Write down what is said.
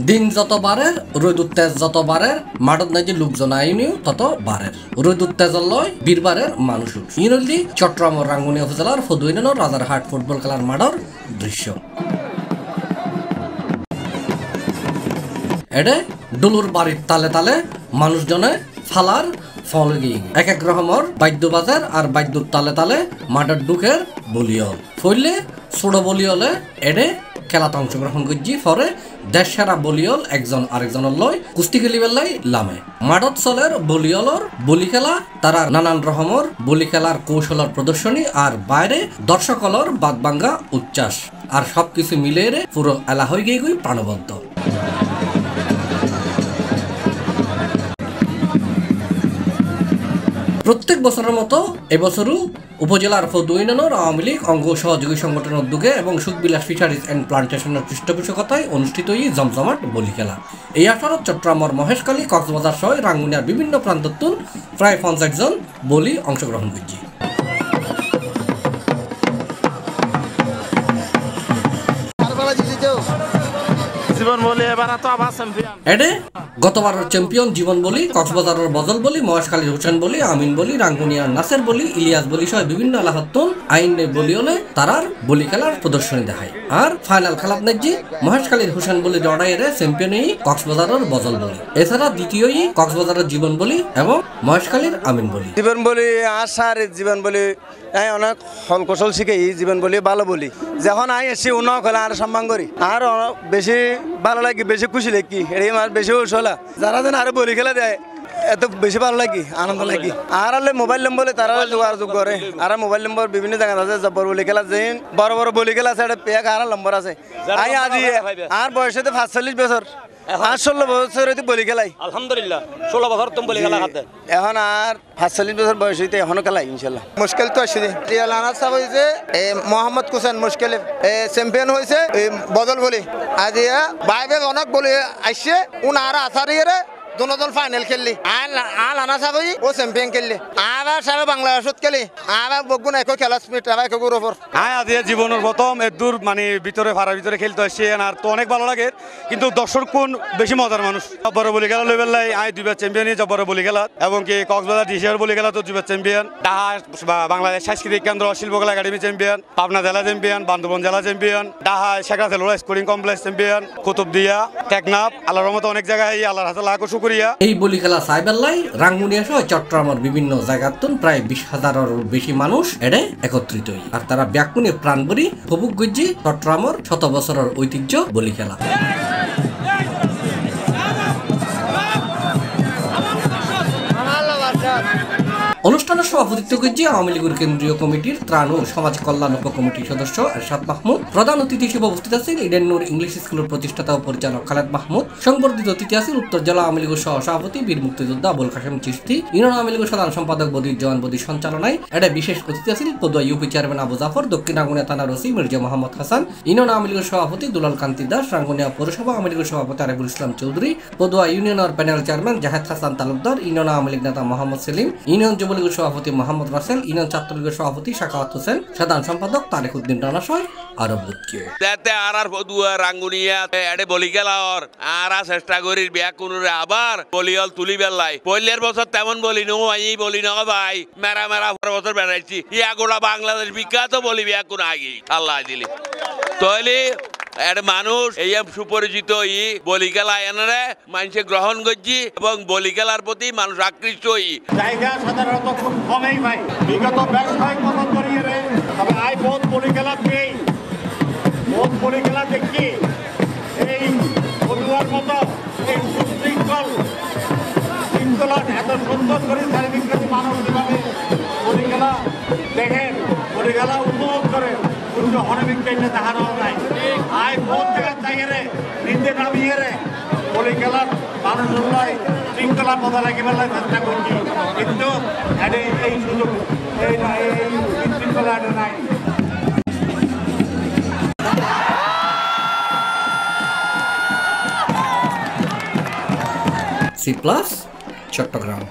দিন যত বাড়ে রোদ উত্তেজ যত বাড়ে মাঠত নাই যে লোকজন আইনিও তত বাড়ে রোদ উত্তেজল লয় বীরবারের মানুষ ইনলি চট্টগ্রাম রাঙ্গুনিয়া উপজেলার ফদুইনানো রাজারহাট ফুটবল খেলার মাঠের দৃশ্য এডে ডুলুর বাড়ির তালে তালে মানুষজনে ফালার ফল গিয়ে এক এক রকমের বাদ্য বাজার আর বাদ্যুর তালে তালে মাঠের দুঃখের বলিয়ল ফইলে ছোট বলিয়লে এডে খেলাতে অংশগ্রহণ করছি পরে দেশ সেরা বলিয়ল একজন আরেকজনের লয় কুস্তি খেলিবার লাই লামে মাঠত চলের বলিয়লর বলি খেলা তারা নানান রকমের বলি খেলার কৌশলের প্রদর্শনী আর বাইরে দর্শকলর বাদ ভাঙ্গা উচ্ছ্বাস আর সবকিছু মিলে পুরো এলা হয়ে গিয়ে প্রাণবন্ত। প্রত্যেক বছরের মতো এবছরও উপজেলার ফদুইনানোর আওয়ামী লীগ অঙ্গ সহযোগী সংগঠনের উদ্যোগে এবং সুখবিলাস ফিশারিজ অ্যান্ড প্লান্টেশনের পৃষ্ঠপোষকতায় অনুষ্ঠিত এই জমজমাট বলি খেলা। এই আসরত চট্টগ্রামের মহেশখালী কক্সবাজার সহ রাঙ্গুনিয়ার বিভিন্ন প্রান্তর প্রায় 50 জন বলি অংশগ্রহণ করছে। এডে গতবারের চ্যাম্পিয়ন জীবন বলি, কক্সবাজারের বজল বলি, মহেশখালীর হোসেন বলি, আমিন বলি, রাঙ্গুনিয়ার নাসের বলি, ইলিয়াস বলি সহ বিভিন্ন এলাকাতুন আইন বলি হলে তারার বলি খেলার প্রদর্শনী দেখায়। আর ফাইনাল খেলাত নাকি মহেশখালীর হোসেন বলি লড়াইয়ের চ্যাম্পিয়নই কক্সবাজারের বজল বলি, এছাড়া দ্বিতীয়ই কক্সবাজারের জীবন বলি এবং মহেশখালীর আমিন বলি। জীবন বলি আশার জীবন বলি অনেক হল কৌশল শিখে জীবন বলি ভালো বলি যখন আই এসছি উন্ন খেলা আর সম্মান করি আর বেশি ভালো লাগে বেশি খুশি লাগি এটাই আমার বেশি উৎসলা যারা যেন আরো বলি খেলা দেয় এত বেশি ভালো লাগি আনন্দ লাগি আর হলে মোবাইল নম্বর তারা যোগাযোগ করে আর মোবাইল নম্বর বিভিন্ন জায়গা আছে জব্বর বলি খেলা যে বড় বড় বলি খেলা আছে এটা পেয়ে আর নম্বর আছে আই আজি আর বয়সে 45 বছর আর 16 বছর বলি খেলাই আলহামদুলিল্লাহ 16 বছর তুমি বলি খেলা খাতে এখন আর 45 বছর বয়স হইতে এখনো খেলাই ইনশাল্লাহ। মুশকিল তো আসছে রিয়াল আনাস সাহেব হয়েছে মোহাম্মদ কুসান মুশকিলে চ্যাম্পিয়ন হয়েছে বদল বলি আজ বাইবে অনেক বলি আসছে আর আসারিয়ে দুজন ফাইনাল খেললি আল আনা সাবই ও চ্যাম্পিয়ন খেললি আবার সাবে বাংলাদেশত খেলি আবার বগুন একো খেলা স্পিড আবার একো ওপর আজ জীবনের প্রথম এদূর মানে ভিতরে ফাড়ার ভিতরে খেলতে আসছে আর তো অনেক ভালো লাগে কিন্তু দর্শক কোন বেশি মজার মানুষ বড় বলি খেলা লই বেলাই আই দুইবার চ্যাম্পিয়নই জব্বর বলি খেলা এবং কি কক্সবাজার ডিসিআর বলি খেলা তো দুইবার চ্যাম্পিয়ন ঢাকা বাংলাদেশ সাংস্কৃতিক কেন্দ্র শিল্পকলা একাডেমি চ্যাম্পিয়ন পাবনা জেলা চ্যাম্পিয়ন বান্দরবান জেলা champion Dhaka Sheikh Russel sporting complex champion Kutubdia Teknaf আল্লাহর রহমতে অনেক জায়গায় আল্লাহর হাতে লাখ শুকরিয়া। এই বলি খেলা সাইবেলাই রাঙ্গুনিয়া সহ চট্টগ্রামের বিভিন্ন জায়গাতুন প্রায় 20,000-এর বেশি মানুষ এডে একত্রিত আর তারা ব্যাকুনে প্রাণ ভরি উপভোগ করছে চট্টগ্রামের 100 বছরের ঐতিহ্য বলি খেলা। অনুষ্ঠানের সভাপতিত্ব করছে আওয়ামী লীগের কেন্দ্রীয় কমিটির ত্রাণ ও সমাজ কল্যাণ উপকমিটির সদস্য এরশাদ মাহমুদ। প্রধান অতিথি হিসেবে উপস্থিত আছেন ইডেন নূর ইংলিশ স্কুলের প্রতিষ্ঠাতা ও পরিচালক খালেদ মাহমুদ। সংবর্ধিত অতিথি আছেন উত্তর জেলা আওয়ামী লীগের সহ সভাপতি বীর মুক্তিযোদ্ধা আবুল কাশেম চিশতি। ইউনিয়ন আওয়ামী লীগের সাধারণ সম্পাদক বদির জওয়ান বদির সঞ্চালনায় এটা বিশেষ অতিথি আছেন পদুয়া ইউপি চেয়ারম্যান আবু জাফর, দক্ষিণ রাঙ্গুনিয়া থানার ওসি মির্জা মোহাম্মদ হাসান, ইউনিয়ন আওয়ামী লীগের সভাপতি দুলাল কান্তি দাস, রাঙ্গুনিয়া পৌরসভা আওয়ামী লীগের সভাপতি আরিফুল ইসলাম চৌধুরী, পদুয়া ইউনিয়নের panel chairman Zahed Hasan Talukdar, union Awami League নেতা মোহাম্মদ সেলিম, ইউনিয়ন যুবলীগের সভাপতি মোহাম্মদ রাসেল, ইউনিয়ন ছাত্রলীগের সভাপতি শাকাওয়াত হোসেন, সাধারণ সম্পাদক তারেক উদ্দিন রানা সহ আরো বুতকে যাতে আর পদুয়া রাঙ্গুনিয়া এডে বলি খেলার আর চেষ্টা করি বিয়া কোনরে আবার বলিয়ল তুলি বেলাই পয়লের বছর তেমন বলি নো এই বলি না ভাই মেরা মেরা বছর বেড়াইছি ইয়া গোটা বাংলাদেশ বিখ্যাত বলি বিয়া কোন আগে আল্লাহ দিলি তাহলে এর মানুষ এই সুপরিচিত ই বলি খেলা এনারে মানুষে গ্রহণ করছি এবং বলি খেলার প্রতি মানুষ আকৃষ্ট জায়গা সাধারণত খুব কমেই ভাই বিগত বেশ কয়েক বছর ধরে তবে আই বহুত বলি খেলা পেয়ে বহুত বলি খেলা দেখি এই পদুয়ার মতো এই শৃঙ্খলা এত সুন্দর করে চারিদিক মানুষ যেভাবে বলি খেলা দেখেন বলি খেলা উপভোগ করে কিন্তু অনেক দেখানো নাই আই বহুত জায়গার জায়গায় নিন্দে নামিয়ে বলি খেলার মানুষ শৃঙ্খলা বজায় রাখিবার চেষ্টা করছি কিন্তু এই সুযোগ এই শৃঙ্খলা নাই। C+ চট্টগ্রাম।